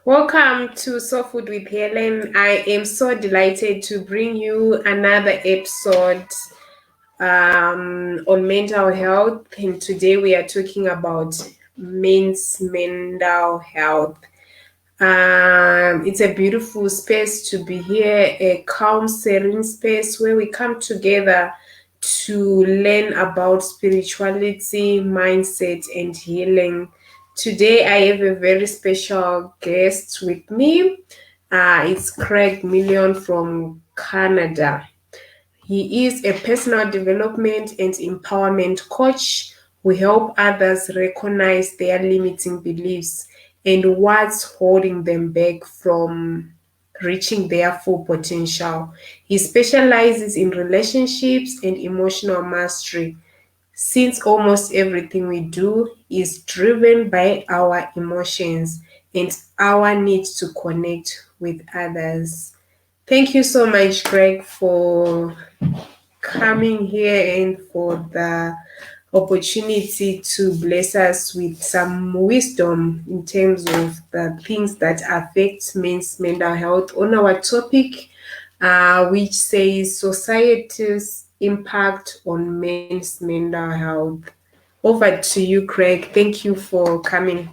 Welcome to Food with Hellen. I am so delighted to bring you another episode on mental health. And today we are talking about men's mental health. It's a beautiful space to be here, a calm, serene space where we come together to learn about spirituality, mindset, and healing. Today, I have a very special guest with me. It's Craig Million from Canada. He is a personal development and empowerment coach who help others recognize their limiting beliefs and what's holding them back from reaching their full potential. He specializes in relationships and emotional mastery since almost everything we do is driven by our emotions and our need to connect with others. Thank you so much, Greg, for coming here and for the opportunity to bless us with some wisdom in terms of the things that affect men's mental health on our topic, which says society's impact on men's mental health. Over to you, Craig. Thank you for coming.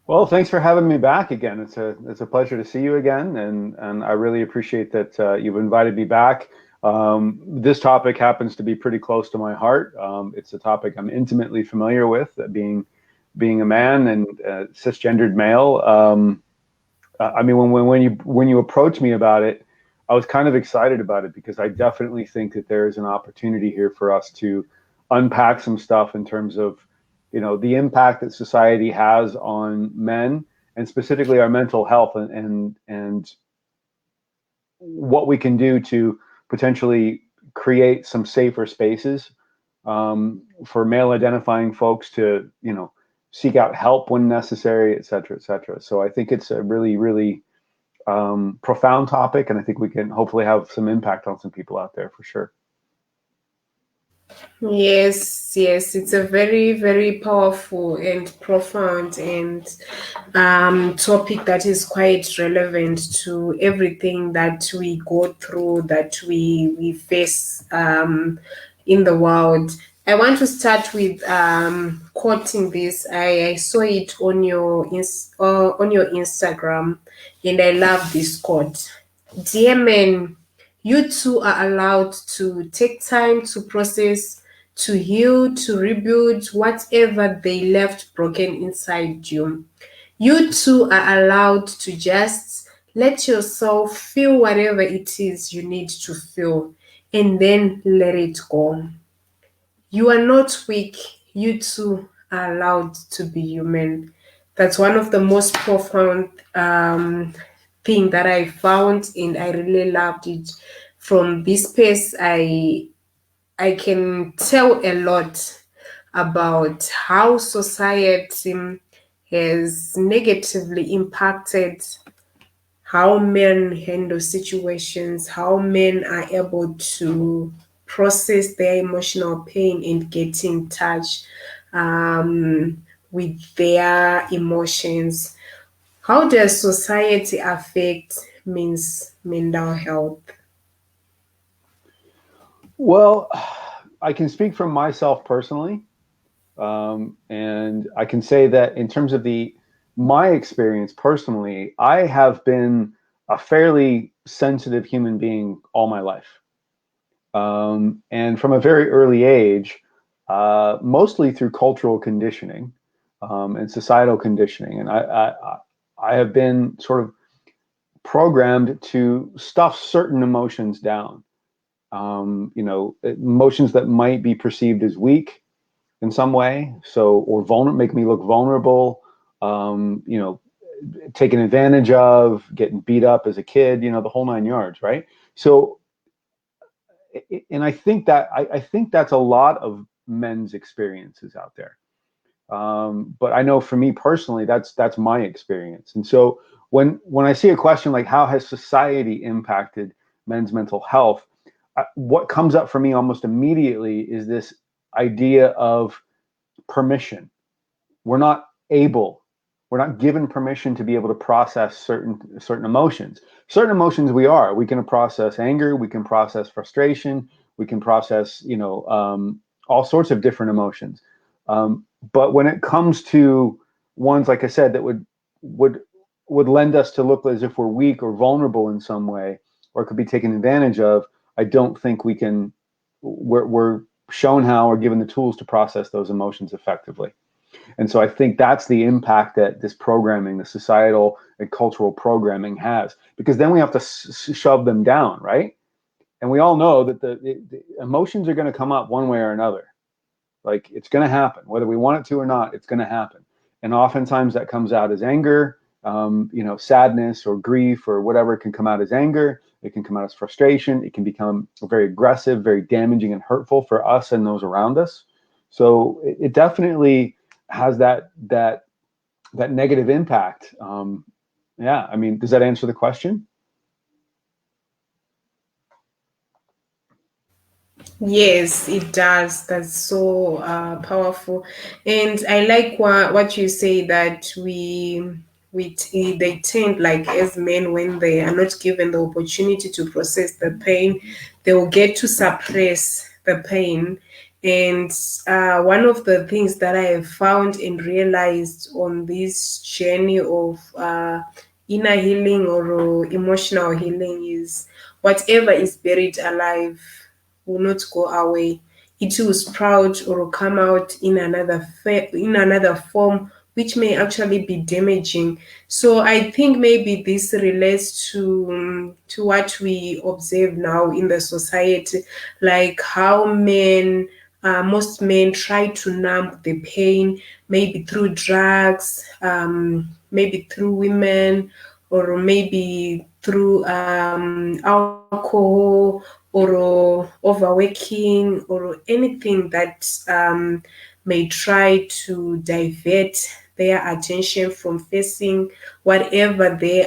Well, thanks for having me back again. It's a pleasure to see you again, and I really appreciate that you've invited me back. This topic happens to be pretty close to my heart. It's a topic I'm intimately familiar with, being a man and cisgendered male. I mean, when you approach me about it, I was kind of excited about it because I definitely think that there is an opportunity here for us to unpack some stuff in terms of the impact that society has on men and specifically our mental health and what we can do to potentially create some safer spaces for male identifying folks to seek out help when necessary, et cetera, et cetera. So I think it's a really, really profound topic, and I think we can hopefully have some impact on some people out there for sure. Yes, it's a very, very powerful and profound and topic that is quite relevant to everything that we go through, that we face in the world. I want to start with quoting this. I saw it on your Instagram, and I love this quote. Dear men, you too are allowed to take time to process, to heal, to rebuild whatever they left broken inside you. You too are allowed to just let yourself feel whatever it is you need to feel and then let it go. You are not weak. You too are allowed to be human. That's one of the most profound thing that I found, and I really loved it. From this space, I can tell a lot about how society has negatively impacted how men handle situations, how men are able to process their emotional pain and get in touch with their emotions. How does society affect men's mental health? Well, I can speak from myself personally, and I can say that in terms of my experience personally, I have been a fairly sensitive human being all my life. And from a very early age, mostly through cultural conditioning and societal conditioning. And I have been sort of programmed to stuff certain emotions down. Emotions that might be perceived as weak in some way, or make me look vulnerable, taken advantage of, getting beat up as a kid, the whole nine yards, right? So, and I think that's a lot of men's experiences out there. But I know for me personally, that's my experience. And so when I see a question like how has society impacted men's mental health, what comes up for me almost immediately is this idea of permission. We're not able We're not given permission to be able to process certain emotions. Certain emotions we can process anger, we can process frustration, we can process, all sorts of different emotions. But when it comes to ones, like I said, that would lend us to look as if we're weak or vulnerable in some way, or could be taken advantage of, I don't think we're shown how or given the tools to process those emotions effectively. And so I think that's the impact that this programming, the societal and cultural programming has, because then we have to shove them down, right? And we all know that the emotions are going to come up one way or another. Like, it's going to happen, whether we want it to or not, it's going to happen. And oftentimes that comes out as anger, sadness or grief or whatever. It can come out as anger. It can come out as frustration. It can become very aggressive, very damaging and hurtful for us and those around us. So it definitely has that negative impact. Yeah, I mean, does that answer the question? Yes, it does. That's so powerful, and I like what you say, that they tend, like, as men, when they are not given the opportunity to process the pain, they will get to suppress the pain. And one of the things that I have found and realized on this journey of inner healing or emotional healing is, whatever is buried alive will not go away. It will sprout or come out in another form, which may actually be damaging. So I think maybe this relates to what we observe now in the society, like how most men try to numb the pain, maybe through drugs, maybe through women, or maybe through alcohol, or overworking, or anything that may try to divert their attention from facing whatever they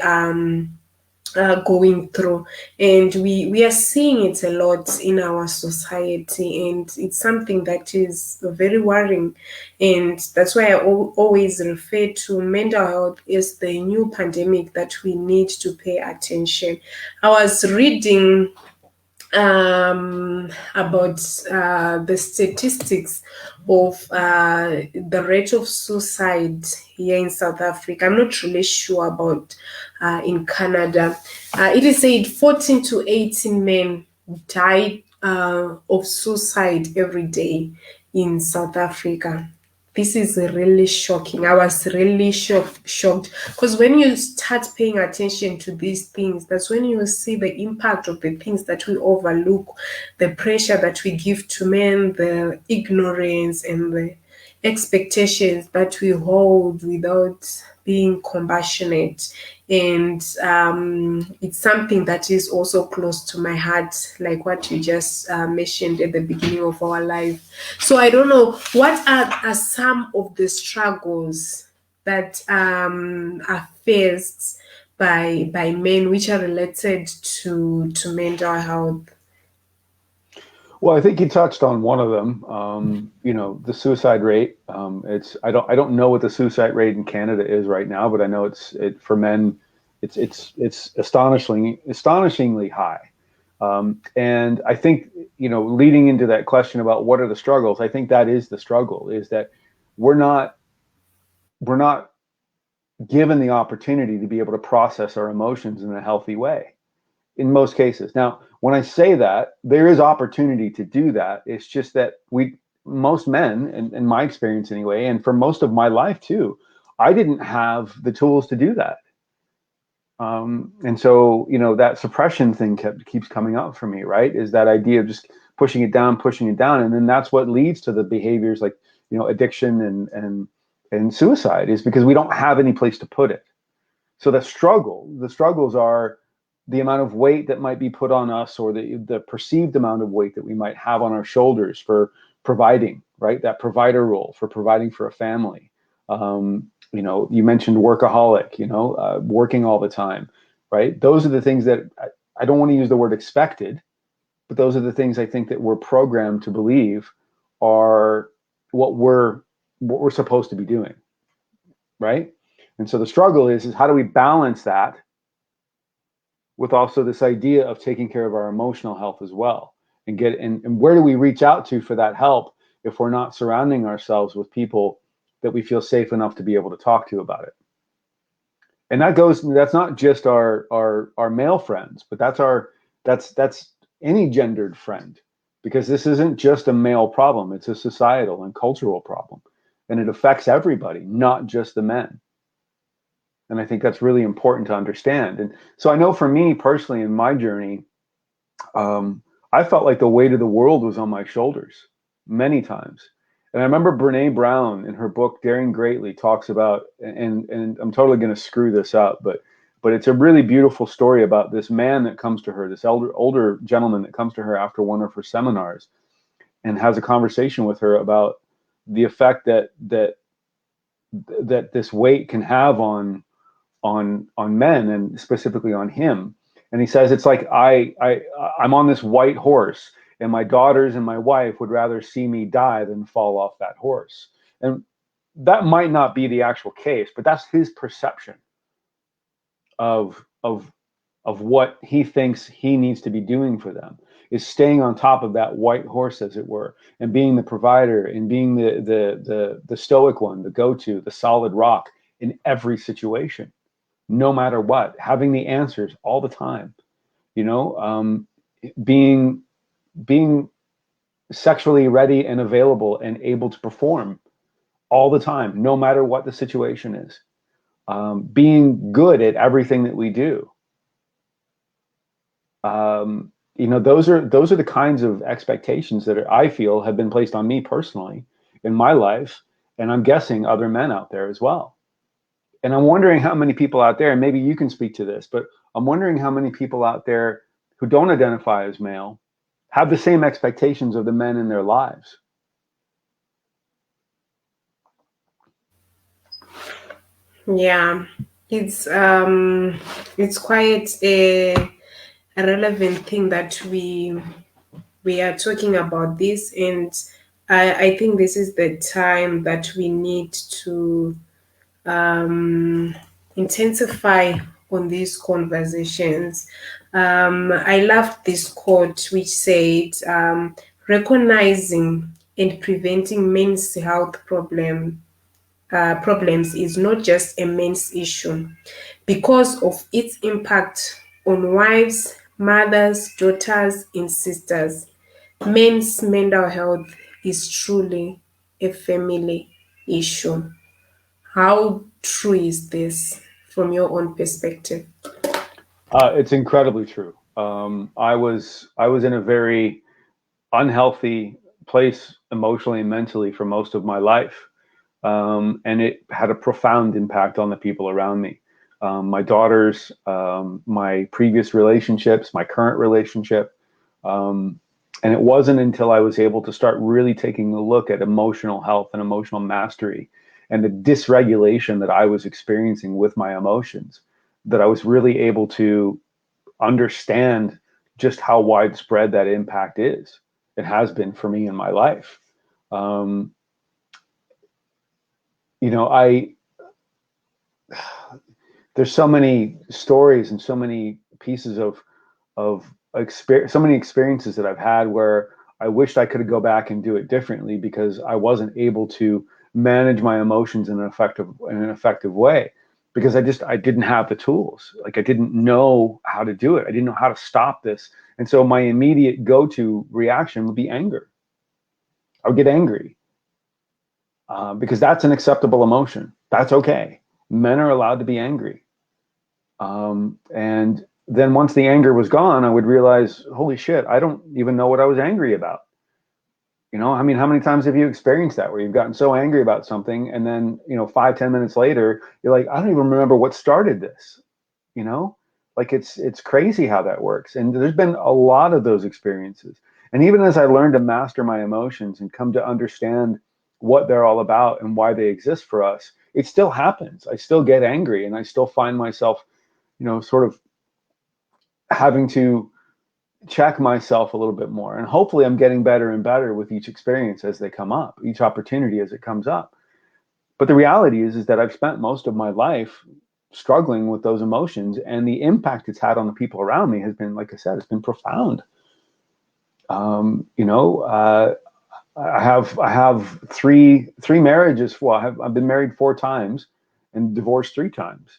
going through. And we are seeing it a lot in our society, and it's something that is very worrying. And that's why I always refer to mental health as the new pandemic that we need to pay attention. I was reading about the statistics of the rate of suicide here in South Africa. I'm not really sure about in Canada. It is said 14 to 18 men die of suicide every day in South Africa. This is really shocking. I was really shocked, because when you start paying attention to these things, that's when you see the impact of the things that we overlook, the pressure that we give to men, the ignorance and the expectations that we hold without being compassionate. And it's something that is also close to my heart, like what you just mentioned at the beginning of our life. So I don't know, what are some of the struggles that are faced by men, which are related to mental health? Well, I think you touched on one of them. The suicide rate. I don't know what the suicide rate in Canada is right now, but I know for men, it's astonishingly high. And I think, leading into that question about what are the struggles, I think that is the struggle, is that we're not given the opportunity to be able to process our emotions in a healthy way in most cases. Now, when I say that, there is opportunity to do that. It's just that most men, in my experience anyway, and for most of my life too, I didn't have the tools to do that. And so, that suppression thing keeps coming up for me, right? Is that idea of just pushing it down. And then that's what leads to the behaviors like, addiction and suicide, is because we don't have any place to put it. So the struggles are the amount of weight that might be put on us, or the perceived amount of weight that we might have on our shoulders for providing, right? That provider role, for providing for a family. You mentioned workaholic, working all the time, right? Those are the things that I don't want to use the word expected, but those are the things I think that we're programmed to believe are what we're supposed to be doing, right? And so the struggle is how do we balance that with also this idea of taking care of our emotional health as well, and where do we reach out to for that help if we're not surrounding ourselves with people that we feel safe enough to be able to talk to about it. And that's not just our male friends, but that's any gendered friend, because this isn't just a male problem, it's a societal and cultural problem, and it affects everybody, not just the men. And I think that's really important to understand. And so I know for me personally in my journey, I felt like the weight of the world was on my shoulders many times. And I remember Brene Brown in her book, Daring Greatly, talks about, and I'm totally going to screw this up, but it's a really beautiful story about this man that comes to her, this older gentleman that comes to her after one of her seminars and has a conversation with her about the effect that this weight can have on men, and specifically on him. And he says, it's like I'm on this white horse, and my daughters and my wife would rather see me die than fall off that horse. And that might not be the actual case, but that's his perception of what he thinks he needs to be doing for them, is staying on top of that white horse, as it were, and being the provider, and being the stoic one, the go-to, the solid rock in every situation, no matter what, having the answers all the time, being sexually ready and available and able to perform all the time, no matter what the situation is, being good at everything that we do. Those are the kinds of expectations that I feel have been placed on me personally in my life, and I'm guessing other men out there as well. And I'm wondering how many people out there, and maybe you can speak to this, but I'm wondering how many people out there who don't identify as male have the same expectations of the men in their lives. Yeah, it's quite a relevant thing that we are talking about this, and I think this is the time that we need to intensify on these conversations. I loved this quote which said, recognizing and preventing men's health problems is not just a men's issue because of its impact on wives, mothers, daughters, and sisters. Men's mental health is truly a family issue. How true is this from your own perspective? It's incredibly true. I was in a very unhealthy place emotionally and mentally for most of my life. And it had a profound impact on the people around me. My daughters, my previous relationships, my current relationship. And it wasn't until I was able to start really taking a look at emotional health and emotional mastery and the dysregulation that I was experiencing with my emotions that I was really able to understand just how widespread that impact is. It has been for me in my life. There's so many stories and so many pieces of so many experiences that I've had where I wished I could go back and do it differently because I wasn't able to manage my emotions in an effective way, because I didn't have the tools. Like, I didn't know how to do it. I didn't know how to stop this. And so my immediate go-to reaction would be anger. I would get angry because that's an acceptable emotion. That's okay. Men are allowed to be angry. And then once the anger was gone, I would realize, holy shit, I don't even know what I was angry about. I mean, how many times have you experienced that where you've gotten so angry about something and then, 5-10 minutes later, you're like, I don't even remember what started this, like it's crazy how that works. And there's been a lot of those experiences. And even as I learned to master my emotions and come to understand what they're all about and why they exist for us, it still happens. I still get angry and I still find myself, sort of having to check myself a little bit more. And hopefully I'm getting better and better with each experience as they come up, each opportunity as it comes up. But the reality is that I've spent most of my life struggling with those emotions, and the impact it's had on the people around me has been, like I said, it's been profound. You know, I have three marriages. Well, I've been married 4 times and divorced 3 times.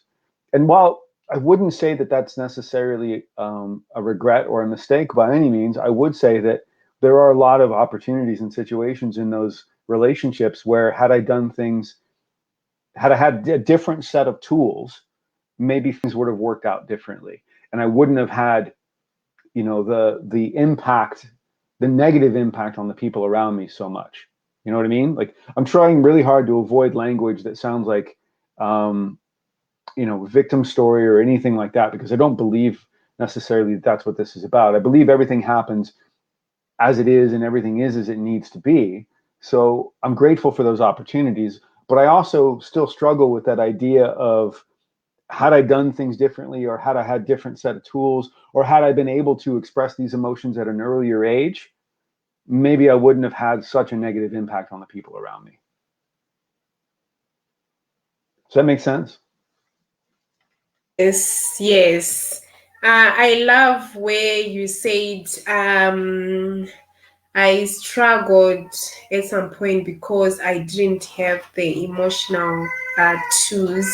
And while I wouldn't say that that's necessarily a regret or a mistake by any means, I would say that there are a lot of opportunities and situations in those relationships where had I done things, had I had a different set of tools, maybe things would have worked out differently. And I wouldn't have had, you know, the impact, the negative impact on the people around me so much. You know what I mean? Like, I'm trying really hard to avoid language that sounds like, you know, victim story or anything like that, because I don't believe necessarily that that's what this is about. I believe everything happens as it is and everything is as it needs to be. So I'm grateful for those opportunities, but I also still struggle with that idea of, had I done things differently, or had I had different set of tools, or had I been able to express these emotions at an earlier age, maybe I wouldn't have had such a negative impact on the people around me. Does that make sense? Yes, yes. I love where you said I struggled at some point because I didn't have the emotional tools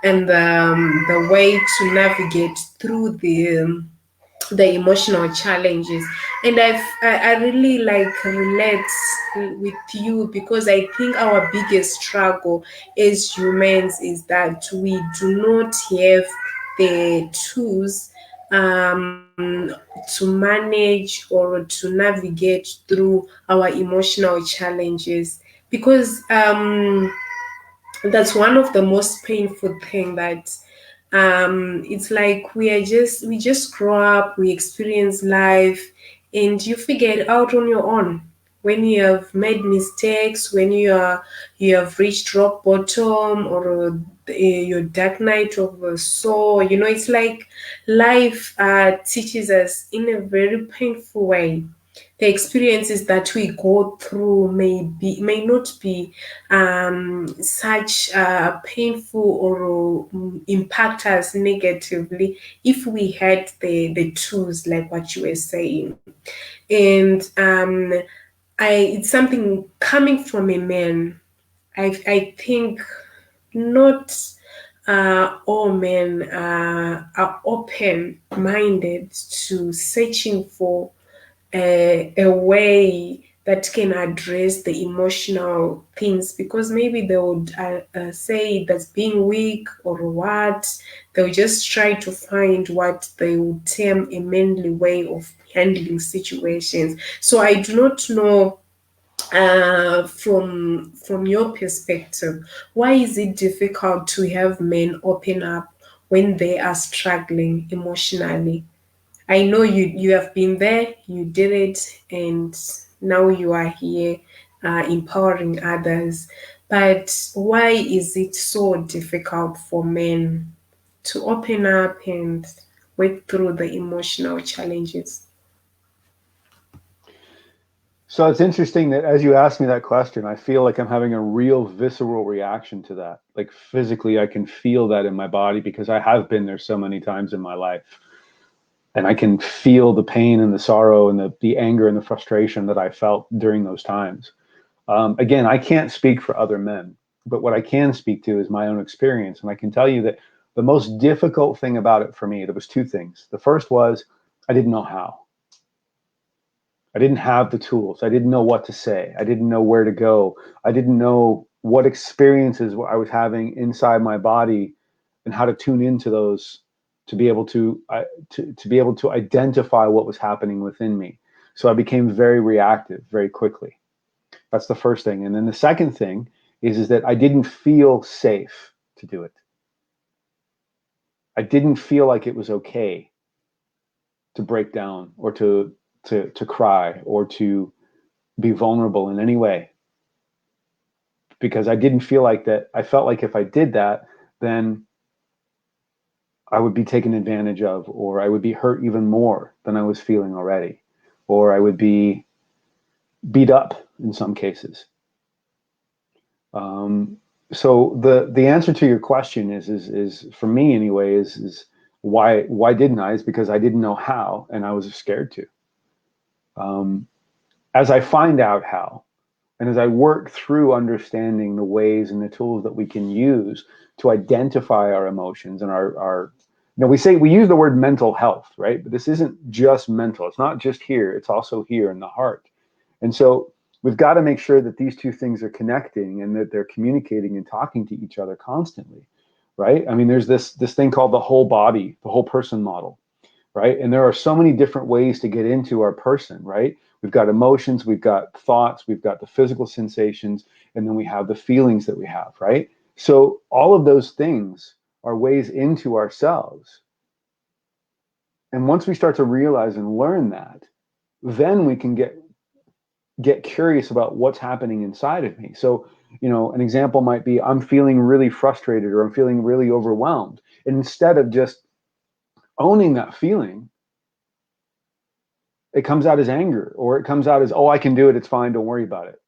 and the way to navigate through the emotional challenges. And I really like relate with you, because I think our biggest struggle as humans is that we do not have the tools to manage or to navigate through our emotional challenges, because that's one of the most painful thing, that it's like we just grow up, we experience life, and you figure it out on your own. When you have made mistakes, when you have reached rock bottom, or your dark night of the soul, you know, it's like life teaches us in a very painful way. The experiences that we go through may not be such painful or impact us negatively if we had the tools, like what you were saying. And it's something coming from a man. I think not all men are open-minded to searching for a way that can address the emotional things, because maybe they would say that's being weak or what. They'll just try to find what they would term a manly way of handling situations. So I do not know, from your perspective, why is it difficult to have men open up when they are struggling emotionally? I know you have been there, you did it, and now you are here empowering others. But why is it so difficult for men to open up and work through the emotional challenges? So it's interesting that as you ask me that question, I feel like I'm having a real visceral reaction to that. Like, physically, I can feel that in my body, because I have been there so many times in my life. And I can feel the pain and the sorrow and the anger and the frustration that I felt during those times. Again, I can't speak for other men, but what I can speak to is my own experience. And I can tell you that the most difficult thing about it for me, there was 2 things. The first was, I didn't know how. I didn't have the tools. I didn't know what to say. I didn't know where to go. I didn't know what experiences I was having inside my body and how to tune into those, to be able to be able to identify what was happening within me. So I became very reactive very quickly. That's the first thing. And then the second thing is that I didn't feel safe to do it. I didn't feel like it was okay to break down, or to cry, or to be vulnerable in any way, because I didn't feel like that. I felt like if I did that, then I would be taken advantage of, or I would be hurt even more than I was feeling already, or I would be beat up in some cases. So the answer to your question is for me anyway, is why didn't I? Is because I didn't know how, and I was scared to. As I find out how, and as I work through understanding the ways and the tools that we can use to identify our emotions and our we use the word mental health, right? But this isn't just mental. It's not just here. It's also here in the heart. And so we've got to make sure that these two things are connecting and that they're communicating and talking to each other constantly, right? I mean, there's this thing called the whole body, the whole person model, right? And there are so many different ways to get into our person, right? We've got emotions, we've got thoughts, we've got the physical sensations, and then we have the feelings that we have, right? So all of those things are ways into ourselves. And once we start to realize and learn that, then we can get curious about what's happening inside of me. So, an example might be I'm feeling really frustrated or I'm feeling really overwhelmed. And instead of just owning that feeling, it comes out as anger, or it comes out as, oh, I can do it. It's fine. Don't worry about it.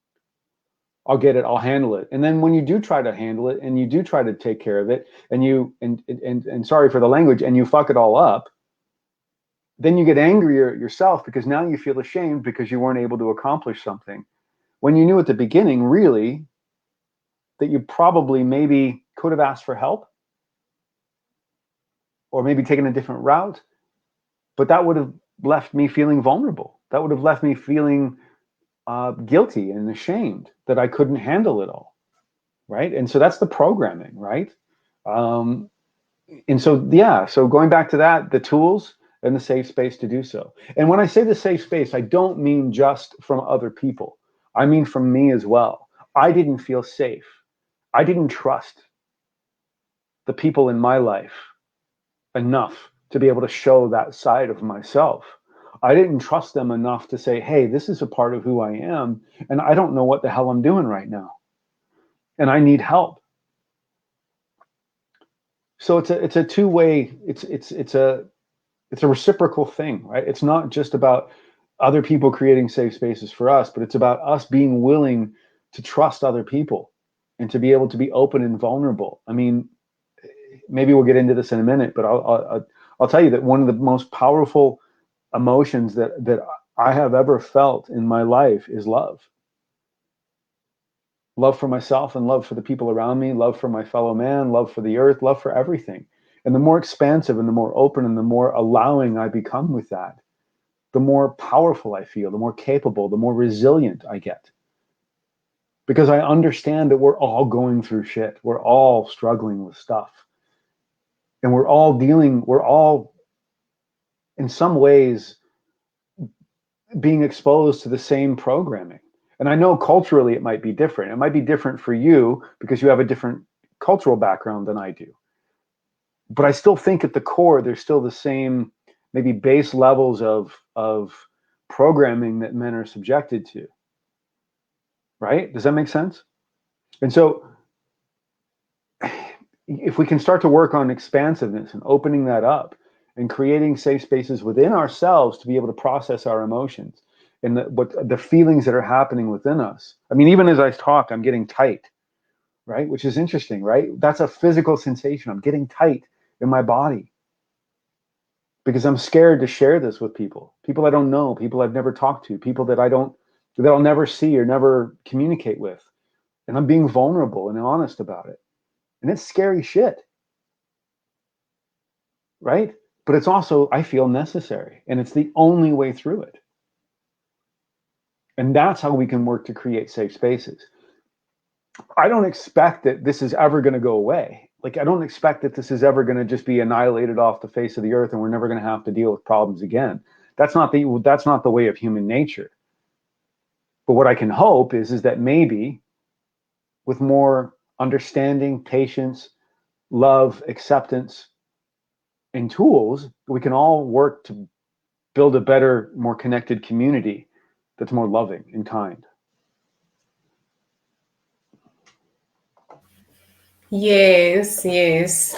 I'll get it. I'll handle it. And then when you do try to handle it and you do try to take care of it and sorry for the language, and you fuck it all up, then you get angrier at yourself because now you feel ashamed because you weren't able to accomplish something when you knew at the beginning, really, that you probably maybe could have asked for help or maybe taken a different route, but that would have left me feeling vulnerable. That would have left me feeling guilty and ashamed that I couldn't handle it all, right? And so that's the programming, right? And so going back to that, the tools and the safe space to do so. And when I say the safe space, I don't mean just from other people. I mean from me as well. I didn't feel safe. I didn't trust the people in my life enough to be able to show that side of myself. I didn't trust them enough to say, hey, this is a part of who I am, and I don't know what the hell I'm doing right now, and I need help. So it's a two-way, it's a reciprocal thing, right? It's not just about other people creating safe spaces for us, but it's about us being willing to trust other people and to be able to be open and vulnerable. I mean, maybe we'll get into this in a minute, but I'll tell you that one of the most powerful emotions that I have ever felt in my life is love. Love for myself and love for the people around me, love for my fellow man, love for the earth, love for everything. And the more expansive and the more open and the more allowing I become with that, the more powerful I feel, the more capable, the more resilient I get. Because I understand that we're all going through shit. We're all struggling with stuff. And we're all in some ways being exposed to the same programming. And I know culturally it might be different. It might be different for you because you have a different cultural background than I do. But I still think at the core, there's still the same maybe base levels of programming that men are subjected to. Right? Does that make sense? And so if we can start to work on expansiveness and opening that up and creating safe spaces within ourselves to be able to process our emotions and the feelings that are happening within us. I mean, even as I talk, I'm getting tight, right? Which is interesting, right? That's a physical sensation. I'm getting tight in my body because I'm scared to share this with people I don't know, people I've never talked to, people that I'll never see or never communicate with. And I'm being vulnerable and honest about it. And it's scary shit, right? But it's also, I feel, necessary. And it's the only way through it. And that's how we can work to create safe spaces. I don't expect that this is ever going to go away. Like, I don't expect that this is ever going to just be annihilated off the face of the earth and we're never going to have to deal with problems again. That's not the way of human nature. But what I can hope is that maybe with more understanding, patience, love, acceptance, and tools, we can all work to build a better, more connected community that's more loving and kind. Yes.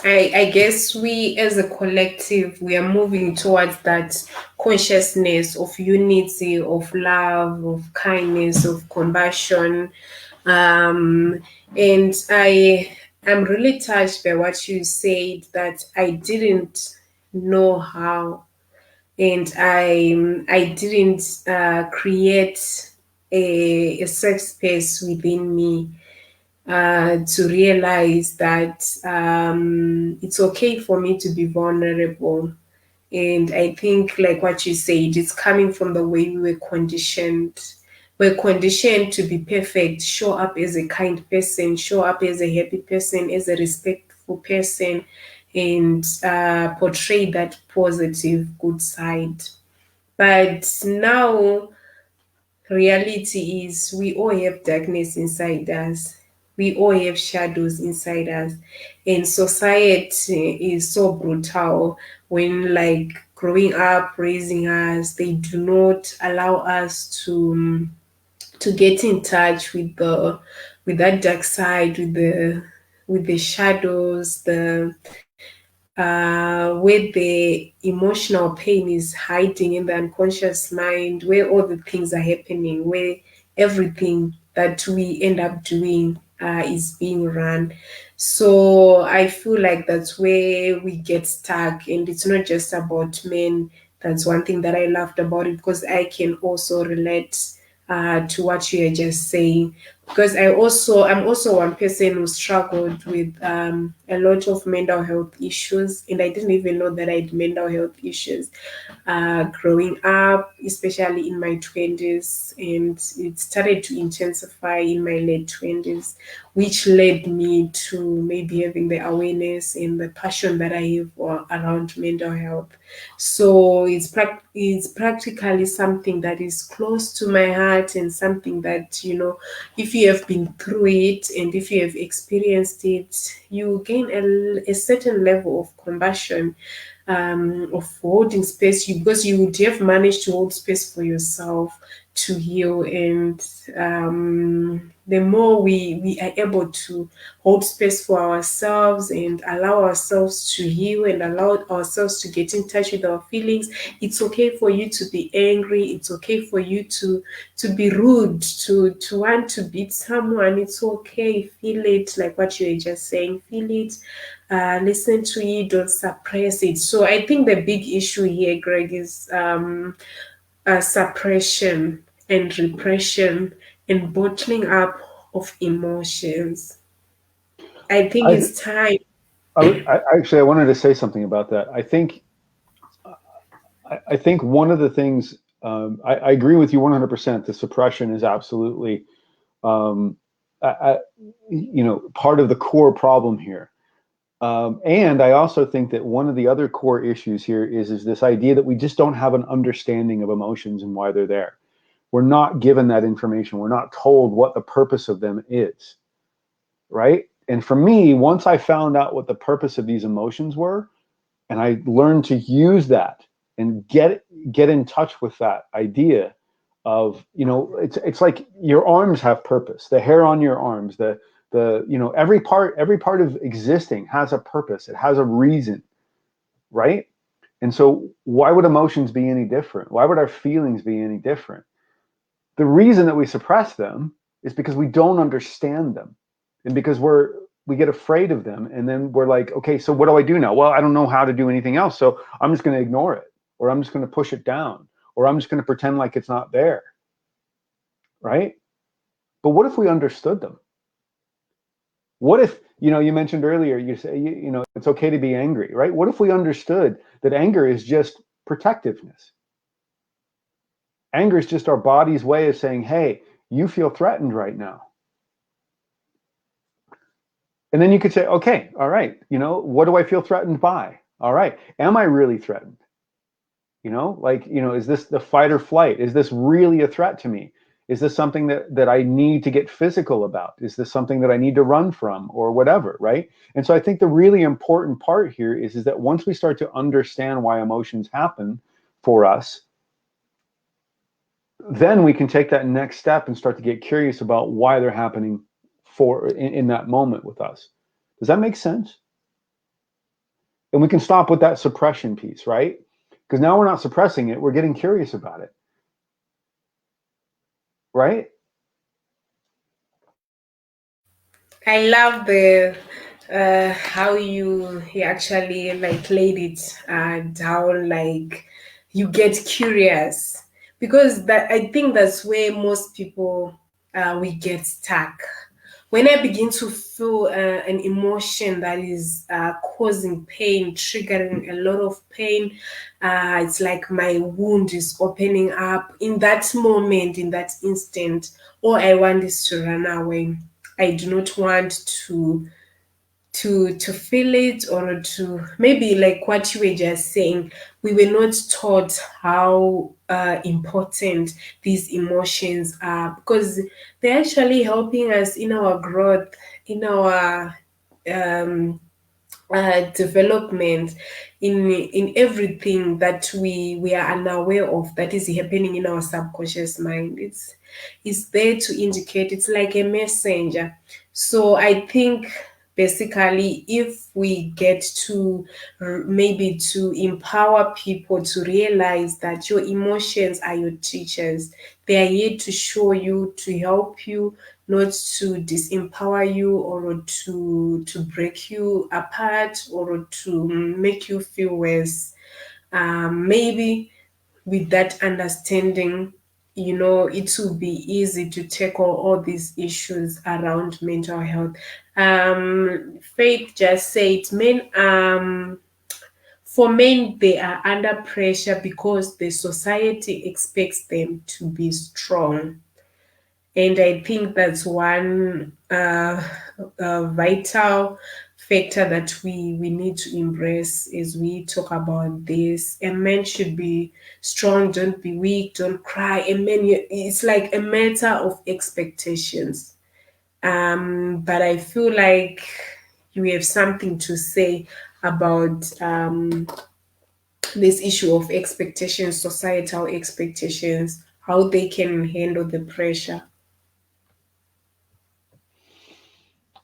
I guess we as a collective, we are moving towards that consciousness of unity, of love, of kindness, of compassion. And I'm really touched by what you said, that I didn't know how, and I didn't create a safe space within me to realize that it's okay for me to be vulnerable. And I think, like what you said, it's coming from the way we were conditioned. We're conditioned to be perfect, show up as a kind person, show up as a happy person, as a respectful person, and portray that positive, good side. But now, reality is we all have darkness inside us. We all have shadows inside us. And society is so brutal when, like, growing up, raising us, they do not allow us to get in touch with that dark side, with the shadows, the where the emotional pain is hiding in the unconscious mind, where all the things are happening, where everything that we end up doing is being run. So I feel like that's where we get stuck, and it's not just about men. That's one thing that I loved about it, because I can also relate to what you are just saying, because I'm also one person who struggled with a lot of mental health issues, and I didn't even know that I had mental health issues growing up, especially in my 20s, and it started to intensify in my late 20s, which led me to maybe having the awareness and the passion that I have around mental health. So it's practically something that is close to my heart, and something that, if you have been through it and if you have experienced it, you gain a certain level of compassion, of holding space, because you would have managed to hold space for yourself to heal. And the more we are able to hold space for ourselves and allow ourselves to heal and allow ourselves to get in touch with our feelings, it's okay for you to be angry, it's okay for you to be rude, to want to beat someone. It's okay, feel it, like what you were just saying, feel it, listen to it, don't suppress it. So I think the big issue here, Greg, is suppression and repression and bottling up of emotions. I think I, it's time. actually, I wanted to say something about that. I think one of the things, I agree with you 100%. The suppression is absolutely, um, I, part of the core problem here. And I also think that one of the other core issues here is this idea that we just don't have an understanding of emotions and why they're there. We're not given that information. We're not told what the purpose of them is, right? And for me, once I found out what the purpose of these emotions were, and I learned to use that and get in touch with that idea of, it's like your arms have purpose, the hair on your arms, the every part of existing has a purpose, it has a reason, right? And so why would emotions be any different? Why would our feelings be any different? The reason that we suppress them is because we don't understand them, and because we get afraid of them, and then we're like, okay, so what do I do now? Well, I don't know how to do anything else, so I'm just going to ignore it, or I'm just going to push it down, or I'm just going to pretend like it's not there, right? But what if we understood them? What if, you mentioned earlier, you say, it's okay to be angry, right? What if we understood that anger is just protectiveness? Anger is just our body's way of saying, hey, you feel threatened right now. And then you could say, okay, all right, what do I feel threatened by? All right, am I really threatened? Is this the fight or flight? Is this really a threat to me? Is this something that I need to get physical about? Is this something that I need to run from, or whatever, right? And so I think the really important part here is that once we start to understand why emotions happen for us, then we can take that next step and start to get curious about why they're happening in that moment with us. Does that make sense? And we can stop with that suppression piece, right? Because now we're not suppressing it, we're getting curious about it, right? I love the how you actually like laid it down. Like you get curious because that I think that's where most people we get stuck. When I begin to feel an emotion that is causing pain, triggering a lot of pain, it's like my wound is opening up in that moment, in that instant. All I want is to run away. I do not want to feel it, or to maybe like what you were just saying, we were not taught how important these emotions are, because they're actually helping us in our growth, in our um, development, in everything that we are unaware of that is happening in our subconscious mind. It's there to indicate. It's like a messenger. So I think basically if we get to maybe to empower people to realize that your emotions are your teachers. They are here to show you, to help you, not to disempower you, or to break you apart, or to make you feel worse. Maybe with that understanding, it will be easy to tackle all these issues around mental health. Faith just said for men, they are under pressure because the society expects them to be strong. And I think that's one vital factor that we need to embrace as we talk about this. A man should be strong, don't be weak, don't cry. A man, it's like a matter of expectations. But I feel like you have something to say about this issue of expectations, societal expectations, how they can handle the pressure.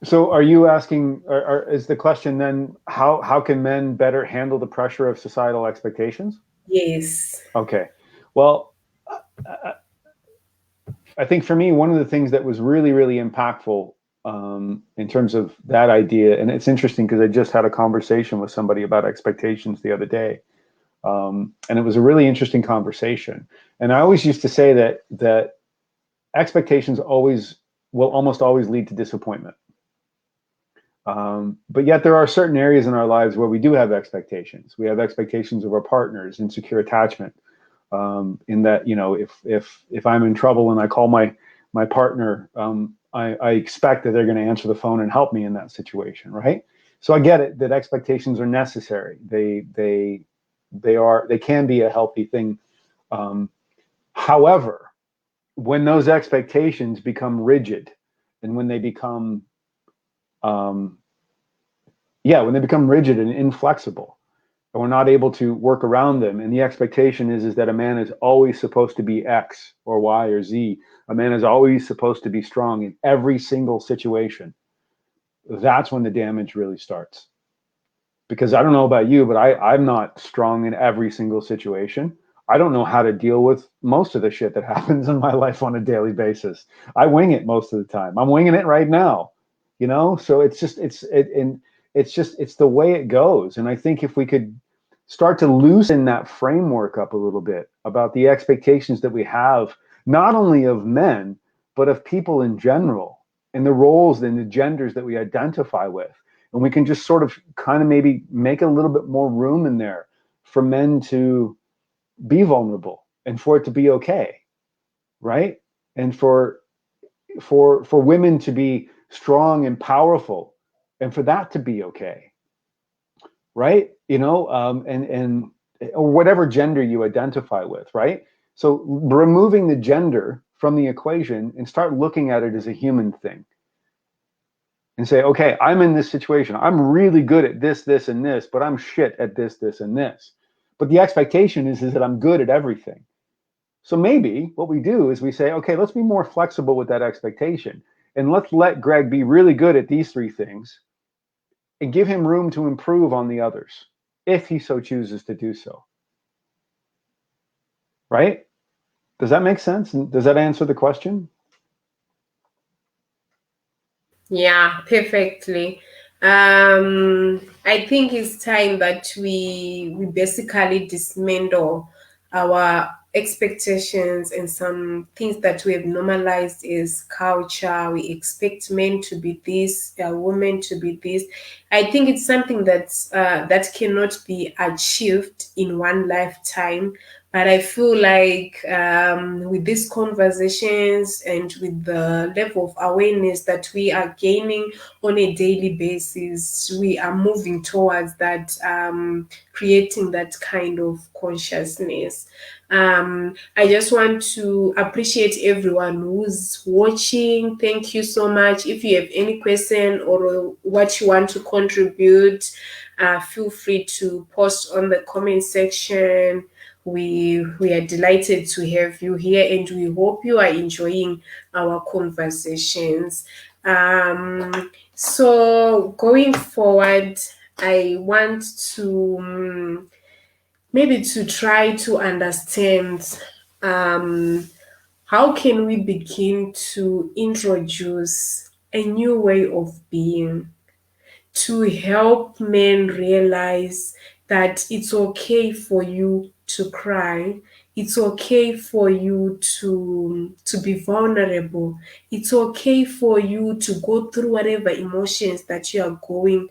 So are you asking, or is the question then, how can men better handle the pressure of societal expectations? Yes. Okay. Well, I think for me, one of the things that was really, really impactful in terms of that idea, and it's interesting because I just had a conversation with somebody about expectations the other day, and it was a really interesting conversation. And I always used to say that expectations will almost always lead to disappointment. But yet there are certain areas in our lives where we do have expectations. We have expectations of our partners, insecure attachment. In that, if I'm in trouble and I call my partner, I expect that they're going to answer the phone and help me in that situation, right? So I get it that expectations are necessary. They can be a healthy thing. However, when those expectations become rigid, and when they become when they become rigid and inflexible, and we're not able to work around them, and the expectation is that a man is always supposed to be X or Y or Z, a man is always supposed to be strong in every single situation, that's when the damage really starts. Because I don't know about you, but I'm not strong in every single situation. I don't know how to deal with most of the shit that happens in my life on a daily basis. I wing it most of the time. I'm winging it right now, So it's the way it goes. And I think if we could start to loosen that framework up a little bit about the expectations that we have, not only of men, but of people in general, and the roles and the genders that we identify with. And we can just sort of kind of maybe make a little bit more room in there for men to be vulnerable and for it to be okay, right? And for women to be strong and powerful, and for that to be okay, right? And or whatever gender you identify with, right? So removing the gender from the equation and start looking at it as a human thing. And say, okay, I'm in this situation. I'm really good at this, this, and this, but I'm shit at this, this, and this. But the expectation is that I'm good at everything. So maybe what we do is we say, okay, let's be more flexible with that expectation. And let's let Greg be really good at these three things and give him room to improve on the others, if he so chooses to do so. Right? Does that make sense? And does that answer the question? Yeah, perfectly. I think it's time that we basically dismantle our expectations and some things that we have normalized as culture. We expect men to be this, women to be this. I think it's something that cannot be achieved in one lifetime. But I feel like with these conversations and with the level of awareness that we are gaining on a daily basis, we are moving towards that, creating that kind of consciousness. I just want to appreciate everyone who's watching. Thank you so much. If you have any question or what you want to contribute, feel free to post on the comment section. We are delighted to have you here, and we hope you are enjoying our conversations. So going forward, I want to maybe to try to understand, how can we begin to introduce a new way of being to help men realize that it's okay for you to cry. It's okay for you to be vulnerable. It's okay for you to go through whatever emotions that you are going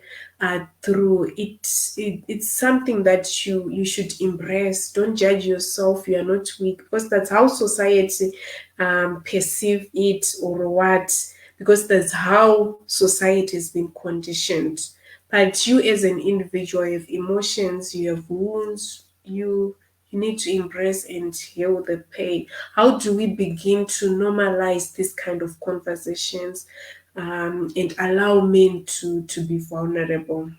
through. It's something that you should embrace. Don't judge yourself. You are not weak, because that's how society perceive it, or what, because that's how society has been conditioned. But you as an individual, you have emotions, you have wounds, you need to embrace and heal the pain. How do we begin to normalize this kind of conversations, and allow men to be vulnerable?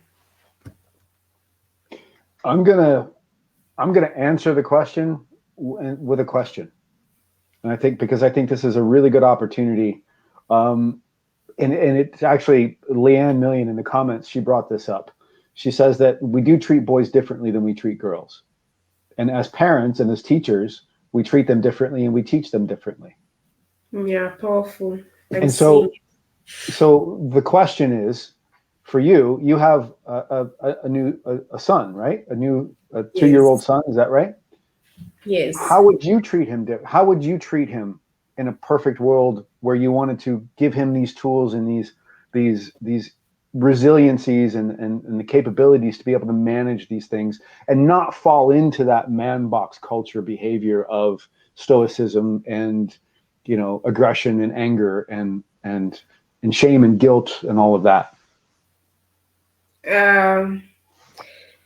I'm gonna answer the question with a question, and I think because I think this is a really good opportunity. And it's actually Leanne Million in the comments. She brought this up. She says that we do treat boys differently than we treat girls, and as parents and as teachers, we treat them differently and we teach them differently. Yeah, powerful. I'm And seeing so the question is, for you, you have a son, right? A it. 2-year-old Yes, son. Is that right? yes. How would you treat him? How would you treat him in a perfect world where you wanted to give him these tools and these resiliencies and the capabilities to be able to manage these things and not fall into that man box culture behavior of stoicism and aggression and anger and shame and guilt and all of that? Um,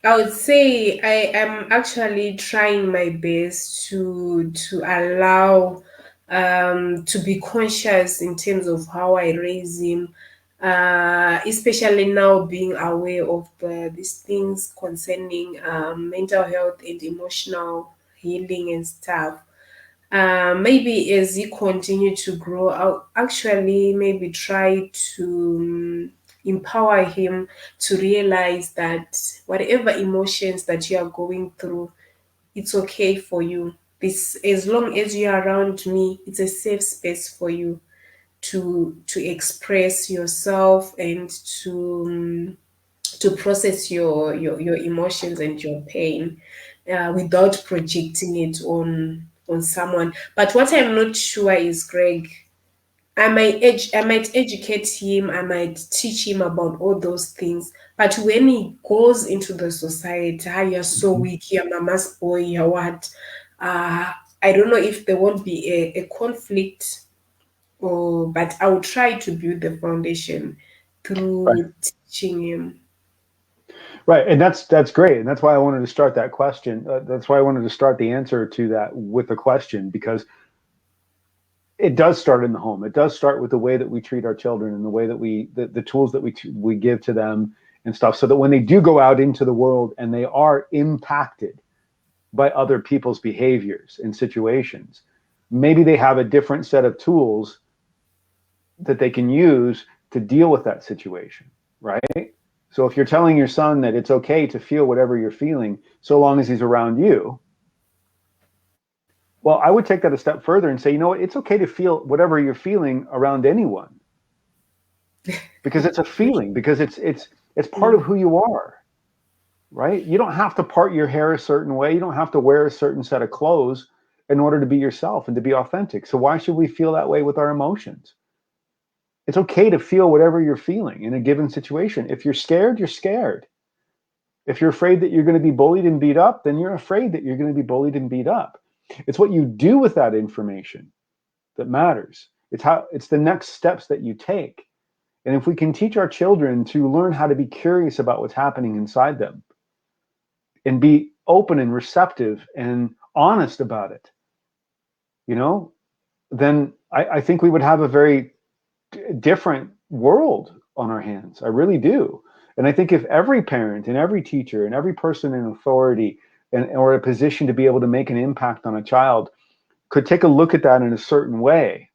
I would say I am actually trying my best to allow, to be conscious in terms of how I raise him, especially now being aware of these things concerning mental health and emotional healing and stuff. Maybe as he continue to grow, I'll actually maybe try to empower him to realize that whatever emotions that you are going through, it's okay for you. This, as long as you're around me, it's a safe space for you to express yourself and to process your emotions and your pain, without projecting it on someone. But what I'm not sure is, Greg, I might educate him, I might teach him about all those things. But when he goes into the society, ah, you're so weak, you're mama's boy, you're what? I don't know if there won't be a conflict, or but I will try to build the foundation Right. through teaching him. Right, and that's great, and that's why I wanted to start that question. That's why I wanted to start the answer to that with a question, because it does start in the home. It does start with the way that we treat our children and the way that the tools that we give to them and stuff, so that when they do go out into the world and they are impacted by other people's behaviors and situations, maybe they have a different set of tools that they can use to deal with that situation, right? So if you're telling your son that it's okay to feel whatever you're feeling so long as he's around you, well, I would take that a step further and say, you know what, it's okay to feel whatever you're feeling around anyone. because it's a feeling, because it's part of who you are, right? You don't have to part your hair a certain way. You don't have to wear a certain set of clothes in order to be yourself and to be authentic. So why should we feel that way with our emotions? It's okay to feel whatever you're feeling in a given situation. If you're scared, you're scared. If you're afraid that you're going to be bullied and beat up, then you're afraid that you're going to be bullied and beat up. It's what you do with that information that matters. It's the next steps that you take. And if we can teach our children to learn how to be curious about what's happening inside them and be open and receptive and honest about it, then I think we would have a very different world on our hands. I really do. And I think if every parent and every teacher and every person in authority or a position to be able to make an impact on a child could take a look at that in a certain way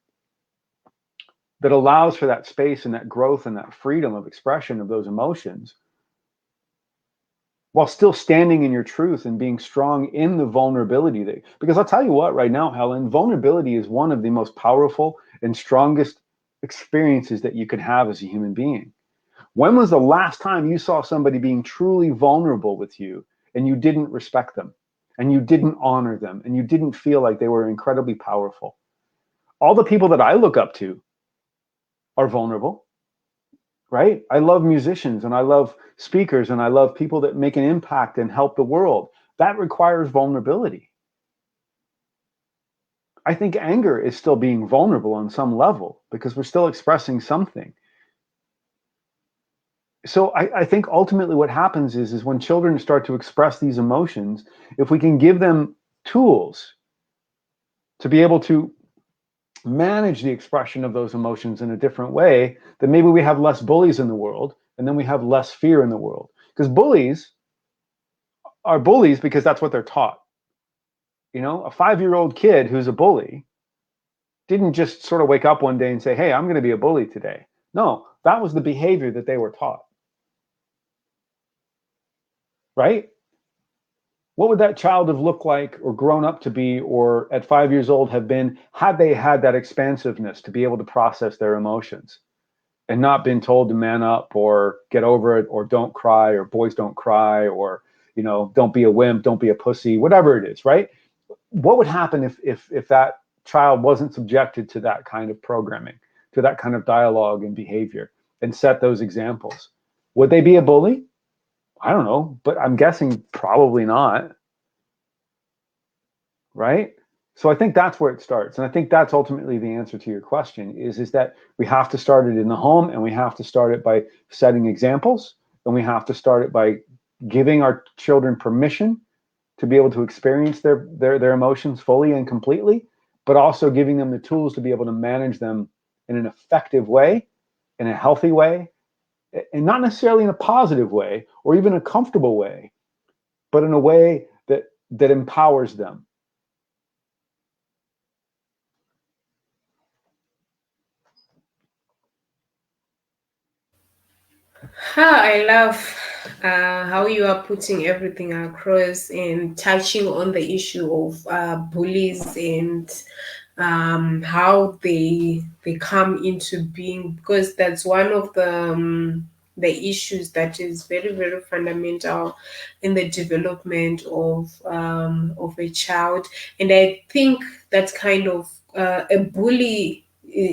that allows for that space and that growth and that freedom of expression of those emotions, while still standing in your truth and being strong in the vulnerability. Because I'll tell you what, right now, Hellen, vulnerability is one of the most powerful and strongest experiences that you can have as a human being. When was the last time you saw somebody being truly vulnerable with you and you didn't respect them and you didn't honor them and you didn't feel like they were incredibly powerful? All the people that I look up to are vulnerable, right? I love musicians and I love speakers and I love people that make an impact and help the world. That requires vulnerability. I think anger is still being vulnerable on some level because we're still expressing something. So I think ultimately what happens is when children start to express these emotions, if we can give them tools to be able to manage the expression of those emotions in a different way, then maybe we have less bullies in the world, and then we have less fear in the world. Because bullies are bullies because that's what they're taught. A 5-year-old kid who's a bully didn't just sort of wake up one day and say, hey, I'm going to be a bully today. No, that was the behavior that they were taught. Right? What would that child have looked like or grown up to be or at 5 years old have been had they had that expansiveness to be able to process their emotions and not been told to man up or get over it or don't cry or boys don't cry or, don't be a wimp, don't be a pussy, whatever it is, right? What would happen if that child wasn't subjected to that kind of programming, to that kind of dialogue and behavior and set those examples? Would they be a bully? I don't know, but I'm guessing probably not, right? So I think that's where it starts. And I think that's ultimately the answer to your question is that we have to start it in the home and we have to start it by setting examples and we have to start it by giving our children permission to be able to experience their emotions fully and completely, but also giving them the tools to be able to manage them in an effective way, in a healthy way, and not necessarily in a positive way or even a comfortable way, but in a way that empowers them. I love how you are putting everything across and touching on the issue of bullies and how they come into being, because that's one of the issues that is very, very fundamental in the development of a child. And I think that's kind of a bully.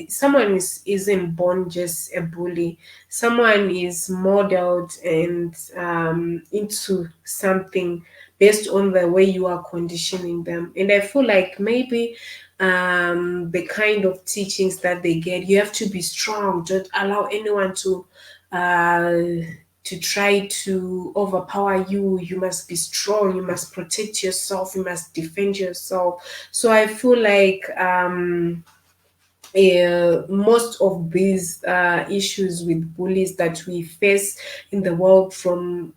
Someone isn't born just a bully. Someone is modeled and into something based on the way you are conditioning them. And I feel like maybe the kind of teachings that they get, you have to be strong, don't allow anyone to try to overpower you. You must be strong, you must protect yourself, you must defend yourself. So I feel like most of these issues with bullies that we face in the world from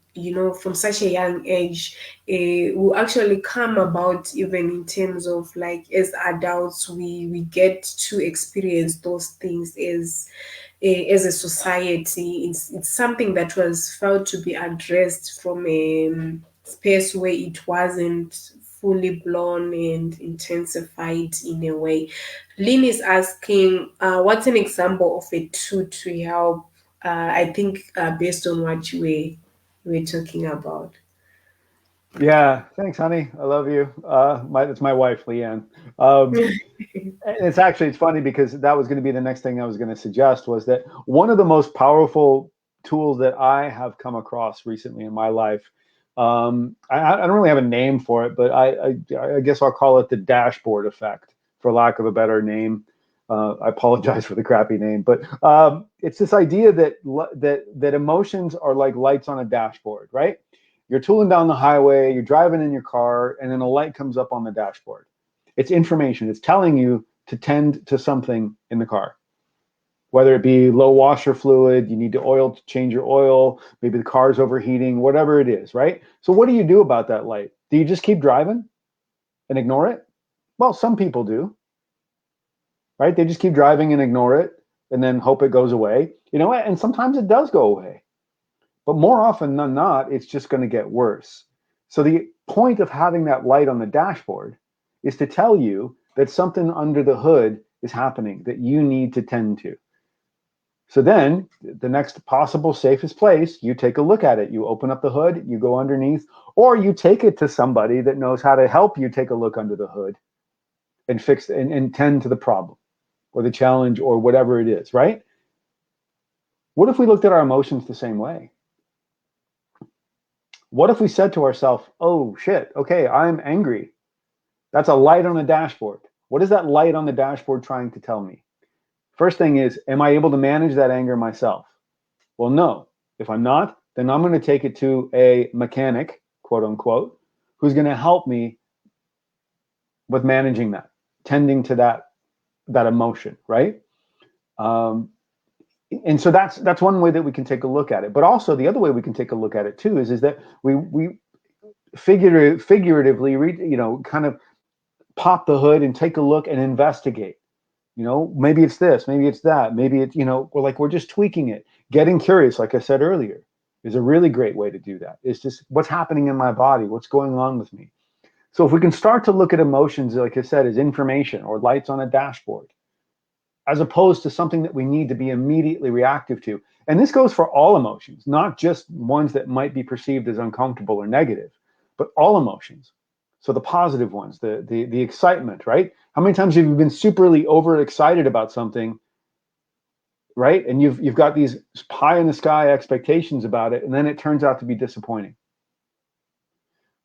such a young age will actually come about even in terms of like as adults we get to experience those things as a society. It's something that was felt to be addressed from a space where it wasn't fully blown and intensified in a way. Lynn is asking, what's an example of a tool to help? I think based on what you were talking about. Yeah, thanks, honey. I love you. It's my wife, Leanne. It's funny because that was going to be the next thing I was going to suggest, was that one of the most powerful tools that I have come across recently in my life. I don't really have a name for it, but I guess I'll call it the dashboard effect, for lack of a better name. I apologize for the crappy name, but it's this idea that emotions are like lights on a dashboard, right? You're tooling down the highway, you're driving in your car, and then a light comes up on the dashboard. It's information. It's telling you to tend to something in the car, whether it be low washer fluid, you need to change your oil, maybe the car's overheating, whatever it is, right? So what do you do about that light? Do you just keep driving and ignore it? Well, some people do, right? They just keep driving and ignore it and then hope it goes away. You know what? And sometimes it does go away. But more often than not, it's just going to get worse. So the point of having that light on the dashboard is to tell you that something under the hood is happening that you need to tend to. So then the next possible safest place, you take a look at it. You open up the hood, you go underneath, or you take it to somebody that knows how to help you take a look under the hood and fix and tend to the problem or the challenge or whatever it is, right? What if we looked at our emotions the same way? What if we said to ourselves, oh shit, okay, I'm angry. That's a light on the dashboard. What is that light on the dashboard trying to tell me? First thing is, am I able to manage that anger myself? Well, no. If I'm not, then I'm going to take it to a mechanic, quote unquote, who's going to help me with managing that, tending to that emotion, right? And so that's one way that we can take a look at it. But also the other way we can take a look at it too is that we figuratively, kind of pop the hood and take a look and investigate. Maybe it's this, maybe it's that, maybe it's, we're just tweaking it. Getting curious, like I said earlier, is a really great way to do that. It's just what's happening in my body, what's going on with me. So if we can start to look at emotions, like I said, as information or lights on a dashboard, as opposed to something that we need to be immediately reactive to. And this goes for all emotions, not just ones that might be perceived as uncomfortable or negative, but all emotions. So the positive ones, the excitement, right? How many times have you been superly overexcited about something, right? And you've got these pie in the sky expectations about it, and then it turns out to be disappointing.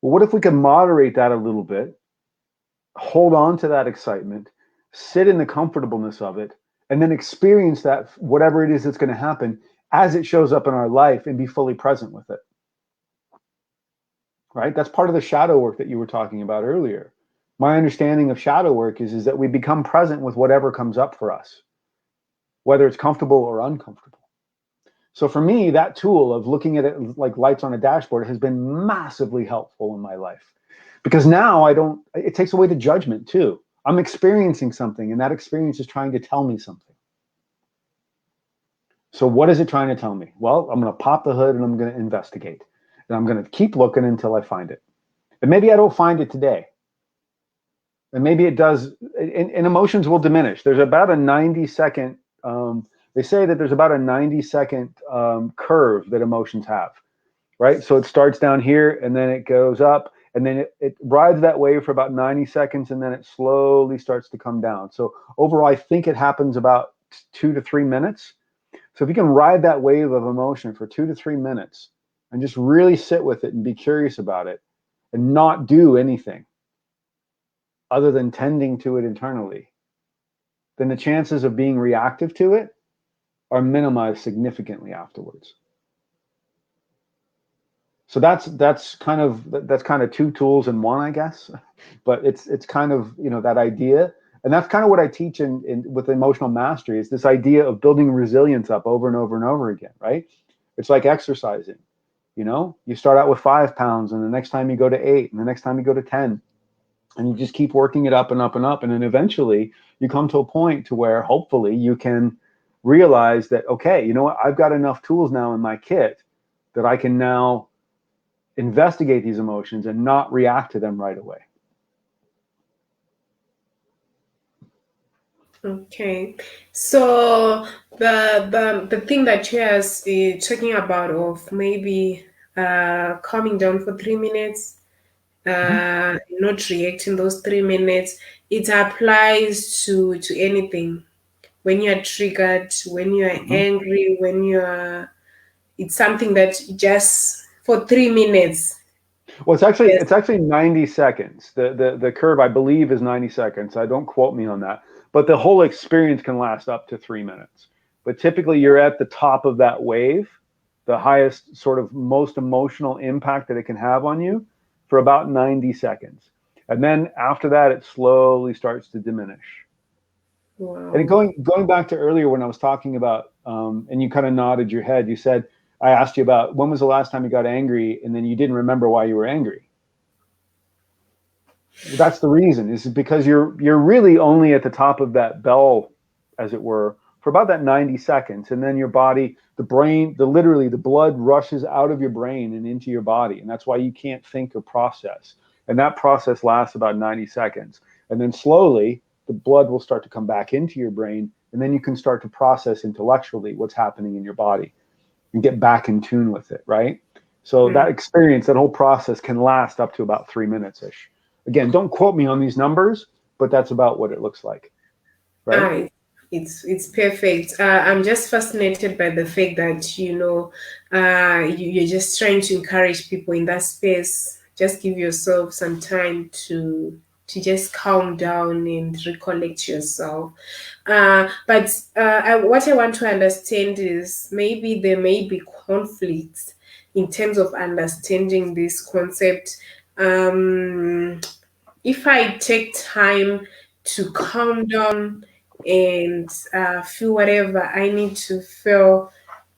Well, what if we can moderate that a little bit, hold on to that excitement, sit in the comfortableness of it, and then experience that, whatever it is that's going to happen as it shows up in our life, and be fully present with it. Right? That's part of the shadow work that you were talking about earlier. My understanding of shadow work is that we become present with whatever comes up for us, whether it's comfortable or uncomfortable. So for me, that tool of looking at it like lights on a dashboard has been massively helpful in my life, because now it takes away the judgment too. I'm experiencing something, and that experience is trying to tell me something. So what is it trying to tell me? Well, I'm going to pop the hood and I'm going to investigate. And I'm going to keep looking until I find it. And maybe I don't find it today. And maybe it does, and emotions will diminish. There's about a 90-second, they say that there's about a 90-second curve that emotions have, right? So it starts down here, and then it goes up, and then it rides that wave for about 90 seconds, and then it slowly starts to come down. So overall, I think it happens about 2 to 3 minutes. So if you can ride that wave of emotion for 2 to 3 minutes and just really sit with it and be curious about it and not do anything other than tending to it internally, then the chances of being reactive to it are minimized significantly afterwards. So that's kind of two tools in one, I guess. But it's kind of, that idea. And that's kind of what I teach with emotional mastery, is this idea of building resilience up over and over and over again, right? It's like exercising. You start out with 5 pounds, and the next time you go to 8, and the next time you go to 10, and you just keep working it up and up and up. And then eventually you come to a point to where hopefully you can realize that, okay, you know what? I've got enough tools now in my kit that I can now investigate these emotions and not react to them right away. Okay, so the thing that you are talking about of maybe calming down for 3 minutes, not reacting those 3 minutes, it applies to anything. When you are triggered, when you are angry, when you are, it's something that just for 3 minutes. Well, it's actually 90 seconds. The curve, I believe, is 90 seconds. Don't quote me on that. But the whole experience can last up to 3 minutes. But typically you're at the top of that wave, the highest sort of most emotional impact that it can have on you for about 90 seconds. And then after that, it slowly starts to diminish. Wow. And going back to earlier when I was talking about, and you kind of nodded your head, you said, I asked you about when was the last time you got angry, and then you didn't remember why you were angry. That's the reason, is because you're really only at the top of that bell, as it were, for about that 90 seconds. And then your body, the brain, literally the blood rushes out of your brain and into your body. And that's why you can't think or process. And that process lasts about 90 seconds. And then slowly the blood will start to come back into your brain. And then you can start to process intellectually what's happening in your body and get back in tune with it, right? So that experience, that whole process can last up to about 3 minutes-ish. Again, don't quote me on these numbers, but that's about what it looks like, right? It's perfect. I'm just fascinated by the fact that, you're just trying to encourage people in that space. Just give yourself some time to just calm down and recollect yourself. But what I want to understand is maybe there may be conflicts in terms of understanding this concept. If I take time to calm down and feel whatever I need to feel,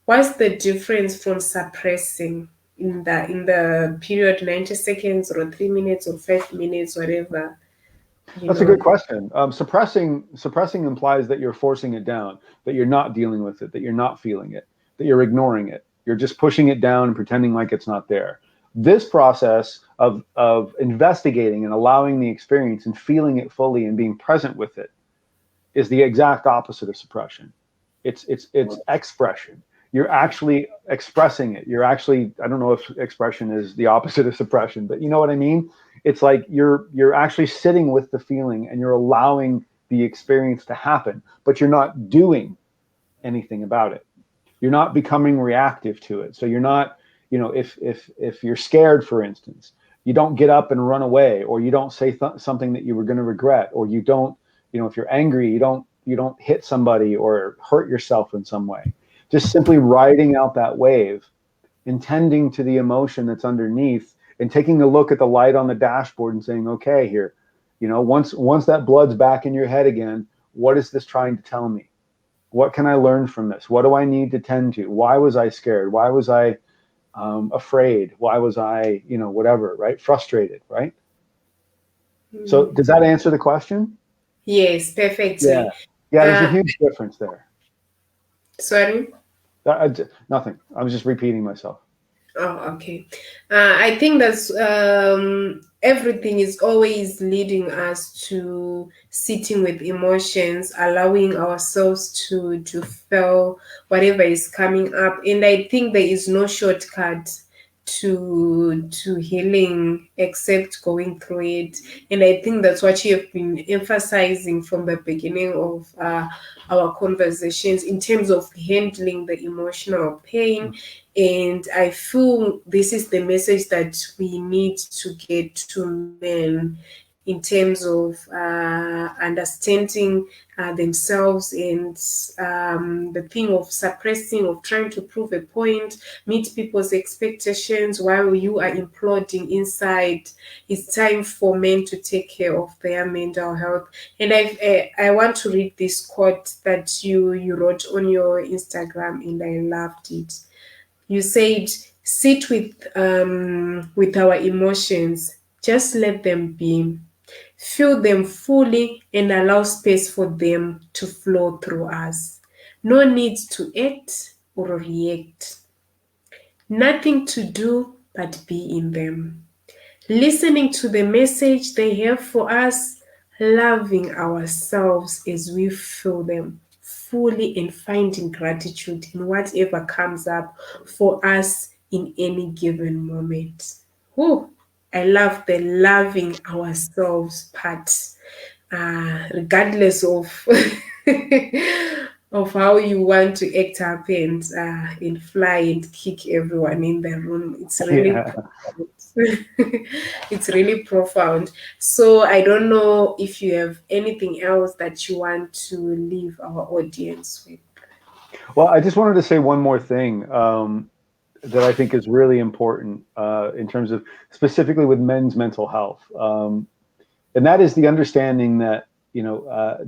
what's the difference from suppressing in the period 90 seconds or 3 minutes or 5 minutes, whatever? That's a good question. Suppressing implies that you're forcing it down, that you're not dealing with it, that you're not feeling it, that you're ignoring it. You're just pushing it down and pretending like it's not there. This process of investigating and allowing the experience and feeling it fully and being present with it is the exact opposite of suppression. It's expression. You're actually expressing it. You're actually, I don't know if expression is the opposite of suppression, but you know what I mean? It's like you're actually sitting with the feeling and you're allowing the experience to happen, but you're not doing anything about it. You're not becoming reactive to it. So you're not, if you're scared, for instance, you don't get up and run away, or you don't say something that you were going to regret, or you don't, if you're angry, you don't hit somebody or hurt yourself in some way. Just simply riding out that wave, intending to the emotion that's underneath, and taking a look at the light on the dashboard and saying, okay, here, once that blood's back in your head again, what is this trying to tell me? What can I learn from this? What do I need to tend to? Why was I scared? Why was I afraid? Why was I, whatever, right? Frustrated, right? So does that answer the question? Yes, perfectly. Yeah, there's a huge difference there. Sorry? Nothing. I was just repeating myself. Oh, okay. I think that's everything is always leading us to sitting with emotions, allowing ourselves to feel whatever is coming up. And I think there is no shortcut to healing except going through it. And I think that's what you have been emphasizing from the beginning of our conversations in terms of handling the emotional pain. And I feel this is the message that we need to get to men in terms of understanding themselves, and the thing of suppressing, of trying to prove a point, meet people's expectations while you are imploding inside. It's time for men to take care of their mental health. And I want to read this quote that you wrote on your Instagram, and I loved it. You said, sit with our emotions, just let them be. Feel them fully and allow space for them to flow through us. No need to act or react. Nothing to do but be in them. Listening to the message they have for us, loving ourselves as we feel them fully and finding gratitude in whatever comes up for us in any given moment. Whew, I love the loving ourselves part, regardless of of how you want to act up and fly and kick everyone in the room. It's really Yeah. profound. It's really profound. So I don't know if you have anything else that you want to leave our audience with. Well, I just wanted to say one more thing that I think is really important in terms of specifically with men's mental health. And that is the understanding that,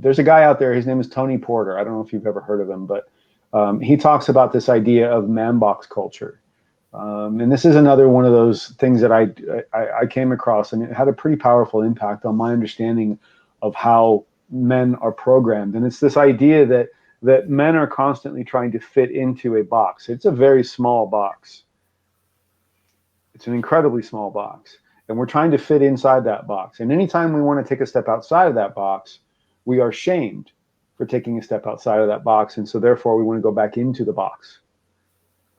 there's a guy out there, his name is Tony Porter. I don't know if you've ever heard of him, but he talks about this idea of man box culture. And this is another one of those things that I came across, and it had a pretty powerful impact on my understanding of how men are programmed. And it's this idea that men are constantly trying to fit into a box. It's a very small box. It's an incredibly small box. And we're trying to fit inside that box. And anytime we want to take a step outside of that box, we are shamed for taking a step outside of that box. And so therefore we want to go back into the box,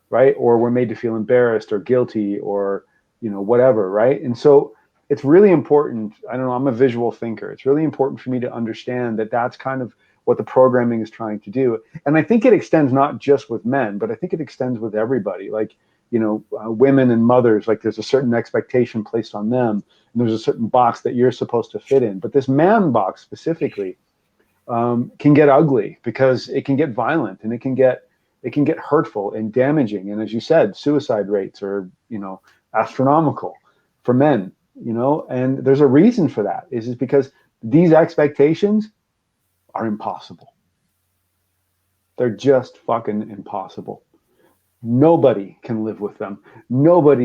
right? Or we're made to feel embarrassed or guilty or, whatever, right? And so it's really important. I don't know, I'm a visual thinker. It's really important for me to understand that that's kind of what the programming is trying to do. And I think it extends not just with men, but I think it extends with everybody. Like, women and mothers, like there's a certain expectation placed on them, and there's a certain box that you're supposed to fit in. But this man box specifically can get ugly because it can get violent and it can get hurtful and damaging. And as you said, suicide rates are, astronomical for men, and there's a reason for that is because these expectations are impossible. They're just fucking impossible. Nobody can live with them. No man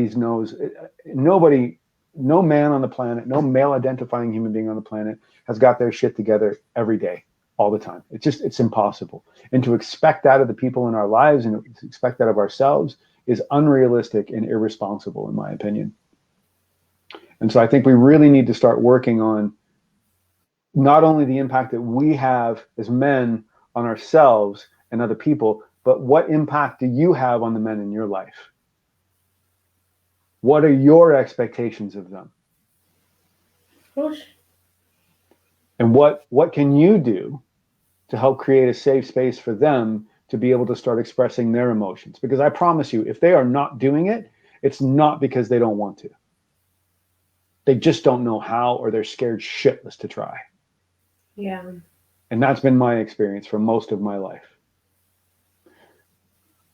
on the planet, no male identifying human being on the planet has got their shit together every day, all the time. It's impossible. And to expect that of the people in our lives and to expect that of ourselves is unrealistic and irresponsible, in my opinion. And so I think we really need to start working on not only the impact that we have as men on ourselves and other people, but what impact do you have on the men in your life? What are your expectations of them? And what can you do to help create a safe space for them to be able to start expressing their emotions? Because I promise you, if they are not doing it, it's not because they don't want to. They just don't know how, or they're scared shitless to try. Yeah. And that's been my experience for most of my life.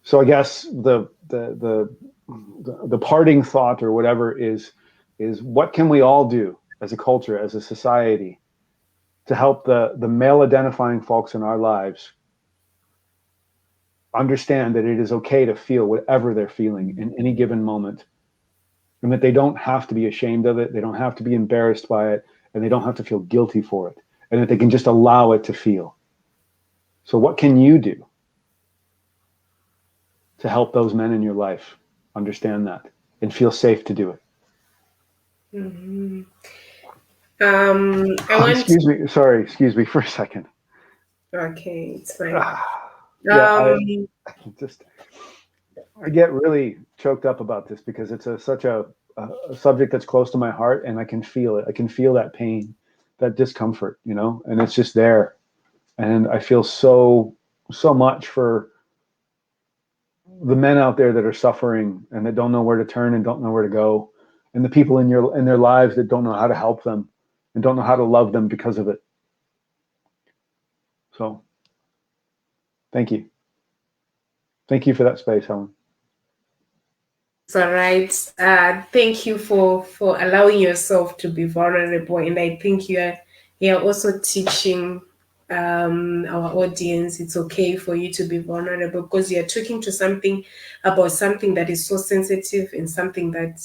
So I guess the parting thought or whatever is what can we all do as a culture, as a society, to help the male identifying folks in our lives understand that it is okay to feel whatever they're feeling in any given moment, and that they don't have to be ashamed of it, they don't have to be embarrassed by it, and they don't have to feel guilty for it, and that they can just allow it to feel. So what can you do to help those men in your life understand that and feel safe to do it? Mm-hmm. Excuse me for a second. Okay, it's fine. I get really choked up about this because it's such a subject that's close to my heart, and I can feel it. I can feel that pain, that discomfort, and it's just there. And I feel so much for the men out there that are suffering and that don't know where to turn and don't know where to go, and the people in their lives that don't know how to help them and don't know how to love them because of it. So thank you for that space, Hellen. It's all right. Thank you for allowing yourself to be vulnerable, and I think you're also teaching our audience it's okay for you to be vulnerable, because you're talking to something about something that is so sensitive and something that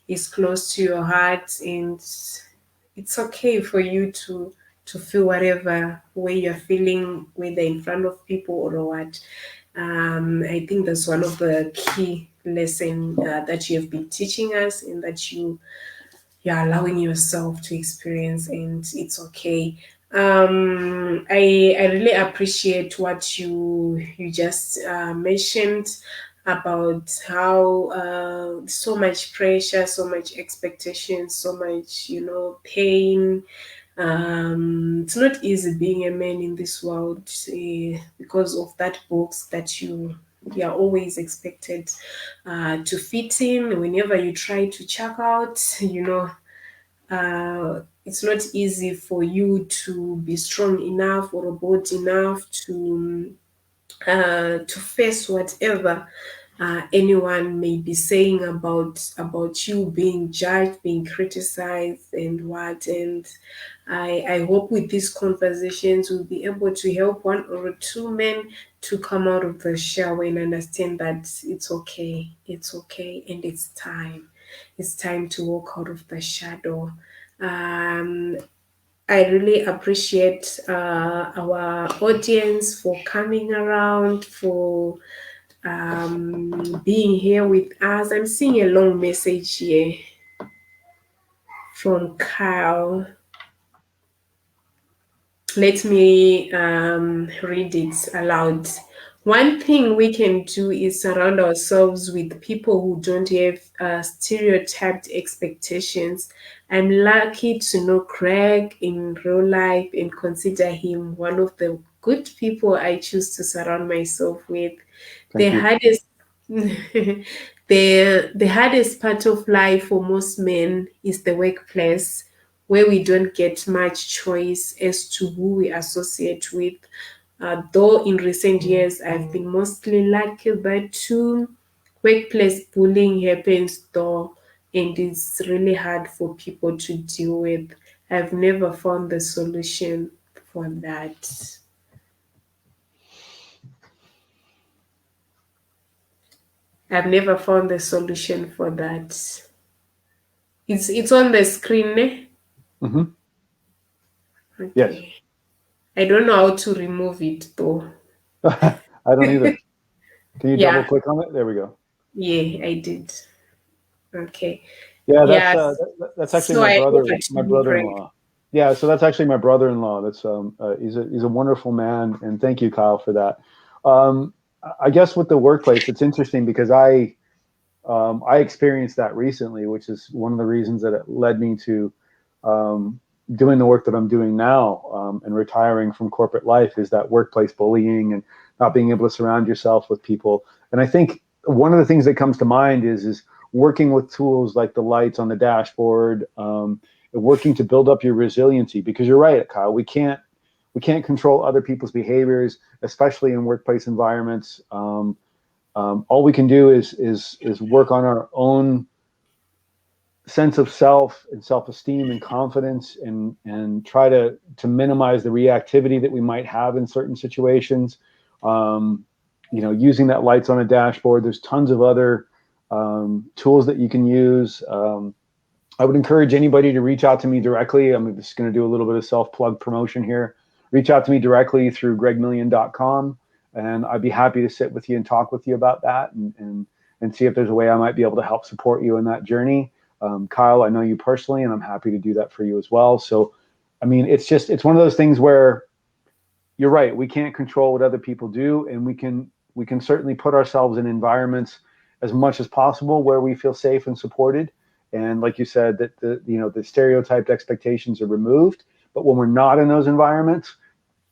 is close to your heart, and it's okay for you to feel whatever way you're feeling, whether in front of people or what. I think that's one of the key lessons that you have been teaching us, and that you you're allowing yourself to experience, and it's okay. I really appreciate what you just mentioned about how so much pressure, so much expectation, so much pain. It's not easy being a man in this world because of that box that you are always expected to fit in. Whenever you try to check out, it's not easy for you to be strong enough or bold enough to face whatever anyone may be saying about you, being judged, being criticized, and what. And I hope with these conversations we'll be able to help one or two men to come out of the shower and understand that it's okay, and it's time. It's time to walk out of the shadow. Um, I really appreciate our audience for coming around, for being here with us. I'm seeing a long message here from Kyle. Let me read it aloud. One thing we can do is surround ourselves with people who don't have stereotyped expectations. I'm lucky to know Craig in real life and consider him one of the good people I choose to surround myself with. The Thank you. hardest the hardest part of life for most men is the workplace, where we don't get much choice as to who we associate with. Though in recent years I've been mostly lucky that too. Workplace bullying happens though, and it's really hard for people to deal with. I've never found the solution for that. I've never found the solution for that. It's on the screen, eh? Hmm. Okay. Yes. I don't know how to remove it though. I don't either. Can you double Yeah, click on it? There we go. yeah, I did. Okay. Yeah, Yeah. that's actually So I over to my you, Greg. brother-in-law. Yeah, so that's actually my brother-in-law. That's he's a wonderful man, and thank you, Kyle, for that. Um, I guess with the workplace, it's interesting because I experienced that recently, which is one of the reasons that it led me to um, doing the work that I'm doing now and retiring from corporate life is that workplace bullying and not being able to surround yourself with people. And I think one of the things that comes to mind is working with tools like the lights on the dashboard, working to build up your resiliency. Because you're right, Kyle, we can't control other people's behaviors, especially in workplace environments. All we can do is work on our own sense of self and self-esteem and confidence, and try to minimize the reactivity that we might have in certain situations. Um, using that lights on a dashboard. There's tons of other tools that you can use. I would encourage anybody to reach out to me directly. I'm just going to do a little bit of self-plug promotion here. Reach out to me directly through gregmillion.com, and I'd be happy to sit with you and talk with you about that, and see if there's a way I might be able to help support you in that journey. Kyle, I know you personally, and I'm happy to do that for you as well. So, I mean, it's one of those things where you're right. We can't control what other people do, and we can certainly put ourselves in environments as much as possible where we feel safe and supported. And like you said, that the stereotyped expectations are removed. But when we're not in those environments,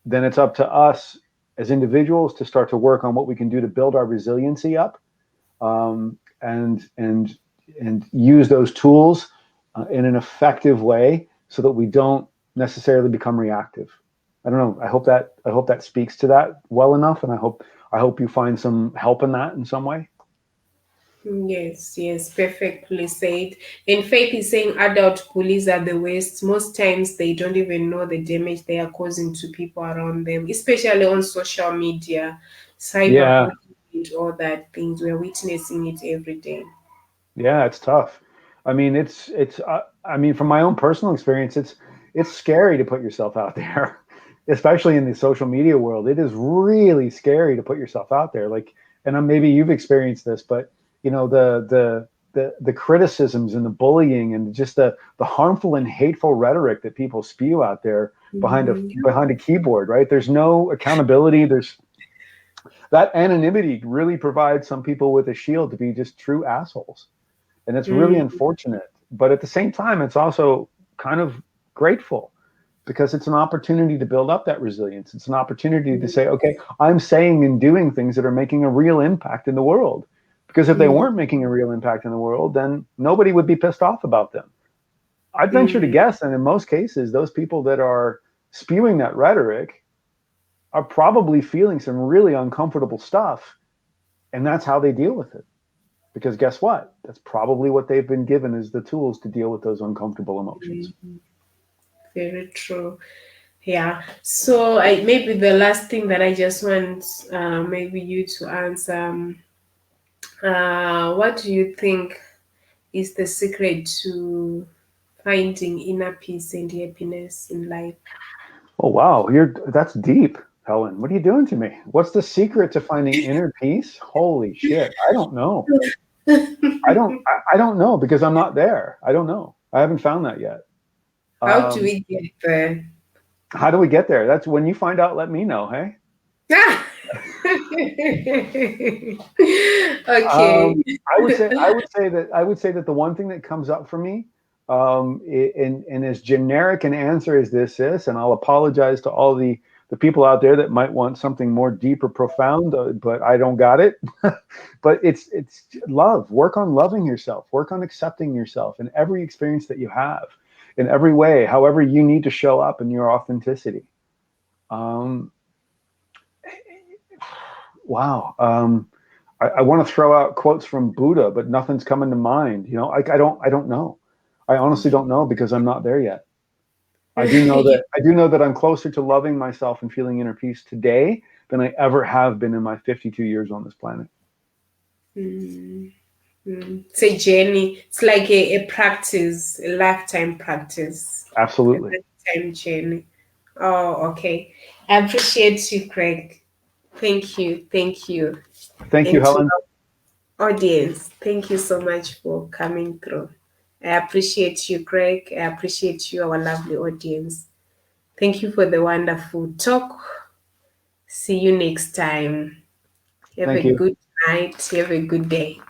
then it's up to us as individuals to start to work on what we can do to build our resiliency up, and use those tools in an effective way so that we don't necessarily become reactive. I don't know. I hope that speaks to that well enough, and I hope you find some help in that in some way. Yes, yes, perfectly said. And Faith is saying adult bullies are the worst. Most times they don't even know the damage they are causing to people around them, especially on social media, Yeah, cyberbullying, and all that things. We're witnessing it every day. yeah, it's tough. I mean, I mean, from my own personal experience, it's scary to put yourself out there, especially in the social media world. It is really scary to put yourself out there. Like, and maybe you've experienced this, but the criticisms and the bullying and just the harmful and hateful rhetoric that people spew out there behind a keyboard, right? There's no accountability. There's that anonymity really provides some people with a shield to be just true assholes. And it's really unfortunate. But at the same time, it's also kind of grateful because it's an opportunity to build up that resilience. It's an opportunity to say, okay, I'm saying and doing things that are making a real impact in the world. Because if they weren't making a real impact in the world, then nobody would be pissed off about them. I'd venture to guess, and in most cases, those people that are spewing that rhetoric are probably feeling some really uncomfortable stuff, and that's how they deal with it. Because guess what? That's probably what they've been given as the tools to deal with those uncomfortable emotions. Very true. Yeah. So maybe the last thing that I just want maybe you to answer, what do you think is the secret to finding inner peace and happiness in life? Oh, wow. That's deep, Helen. What are you doing to me? What's the secret to finding inner peace? Holy shit. I don't know. I don't know because I'm not there. I don't know. I haven't found that yet. How do we get there? How do we get there? That's when you find out, let me know, hey? Okay. I would say that the one thing that comes up for me, in as generic an answer as this is, and I'll apologize to all the people out there that might want something more deep or profound, but I don't got it. But it's love. Work on loving yourself. Work on accepting yourself in every experience that you have, in every way, however you need to show up in your authenticity. Wow. I want to throw out quotes from Buddha, but nothing's coming to mind. I don't know. I honestly don't know because I'm not there yet. I do know that I'm closer to loving myself and feeling inner peace today than I ever have been in my 52 years on this planet. It's a journey. It's like a practice, a lifetime practice. Absolutely. A lifetime journey. Oh, okay. I appreciate you, Craig. Thank you. Thank you, Helen. Audience, thank you so much for coming through. I appreciate you, Craig. I appreciate you, our lovely audience. Thank you for the wonderful talk. See you next time. Have a good night. Have a good day.